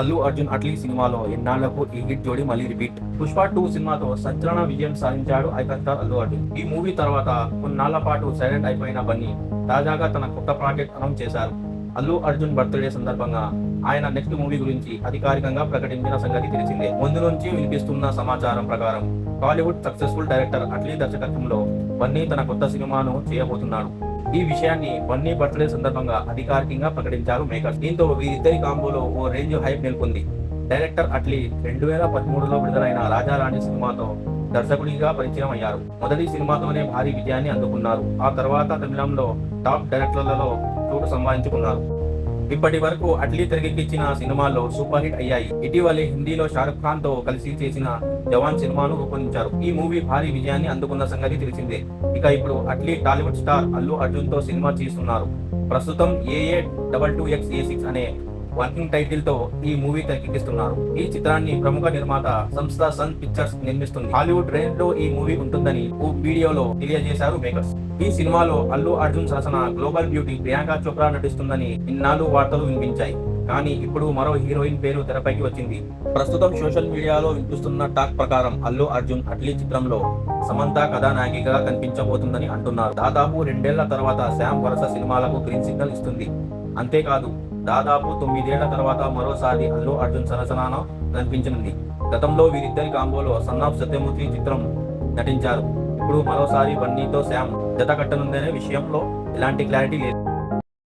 అల్లు అర్జున్ అట్లీ సినిమాలో ఎన్నాళ్లకు ఈ హిట్ జోడీ మళ్ళీ రిపీట్. పుష్ప 2 సినిమాతో సంచలన విజయం సాధించాడు ఐకాన్ స్టార్ అల్లు అర్జున్. ఈ మూవీ తర్వాత కొన్నాళ్ల పాటు సైలెంట్ అయిపోయిన బన్నీ తాజాగా తన కొత్త ప్రాజెక్ట్ అనౌన్స్ చేశారు. అల్లు అర్జున్ బర్త్డే సందర్భంగా ఆయన నెక్స్ట్ మూవీ గురించి అధికారికంగా ప్రకటించిన సంగతి తెలిసిందే. ముందు నుంచి వినిపిస్తున్న సమాచారం ప్రకారం టాలీవుడ్ సక్సెస్ఫుల్ డైరెక్టర్ అట్లీ దర్శకత్వంలో బన్నీ తన కొత్త సినిమాను చేయబోతున్నాడు. ఈ విషయాన్ని బన్నీ బర్త్డే సందర్భంగా అధికారికంగా ప్రకటించారు మేకర్స్. దీంతో వీరిద్దరి కాంబోలో ఓ రేంజ్ హైప్ నెలకొంది. డైరెక్టర్ అట్లీ 2013లో విడుదలైన రాజారాణి సినిమాతో దర్శకుడిగా పరిచయం అయ్యారు. మొదటి సినిమాతోనే భారీ విజయాన్ని అందుకున్నారు. ఆ తర్వాత తమిళంలో టాప్ డైరెక్టర్లలో చోటు సంపాదించుకున్నారు. ఇప్పటి వరకు అట్లీ తెరకెక్కించిన సినిమాల్లో సూపర్ హిట్ అయ్యాయి. ఇటీవలే హిందీలో షారుఖ్ ఖాన్ తో కలిసి చేసిన జవాన్ సినిమాను రూపొందించారు. ఈ మూవీ భారీ విజయాన్ని అందుకున్న సంగతి తెలిసిందే. ఇక ఇప్పుడు అట్లీ టాలీవుడ్ స్టార్ అల్లు అర్జున్ తో సినిమా చేస్తున్నారు. ప్రస్తుతం AA22X A6 అనే వర్కింగ్ టైటిల్ తో ఈ మూవీ తెరకెక్కిస్తున్నారు. ఈ చిత్రాన్ని ప్రముఖ నిర్మాత సంస్థ సన్ పిక్చర్స్ నిర్మిస్తుంది. హాలీవుడ్ రేంజ్ లో ఈ మూవీ ఉంటుందని ఓ వీడియోలో తెలియజేశారు మేకర్స్. ఈ సినిమాలో అల్లు అర్జున్ సరసన గ్లోబల్ బ్యూటీ ప్రియాంక చోప్రా నటిస్తుందని ఇన్నాళ్ళు వార్తలు వినిపించాయి. కానీ ఇప్పుడు మరో హీరోయిన్ పేరు తెరపైకి వచ్చింది. ప్రస్తుతం సోషల్ మీడియాలో వినిపిస్తున్న టాక్ ప్రకారం అల్లు అర్జున్ అట్లీ చిత్రంలో సమంత కథానాయికగా కనిపించబోతుందని అంటున్నారు. దాదాపు 2 ఏళ్ల తర్వాత శామ్ వరుస సినిమాలకు గ్రీన్ సిగ్నల్ ఇస్తుంది. అంతేకాదు దాదాపు 9 ఏళ్ల తర్వాత మరోసారి అల్లు అర్జున్ సరసన కనిపించనుంది. గతంలో వీరిద్దరి కాంబోలో సన్ ఆఫ్ సత్యమూర్తి చిత్రం నటించారు. ఇప్పుడు మరోసారి బన్నీతో శామ్ జత కట్టనుందనే విషయంలో ఎలాంటి క్లారిటీ లేదు.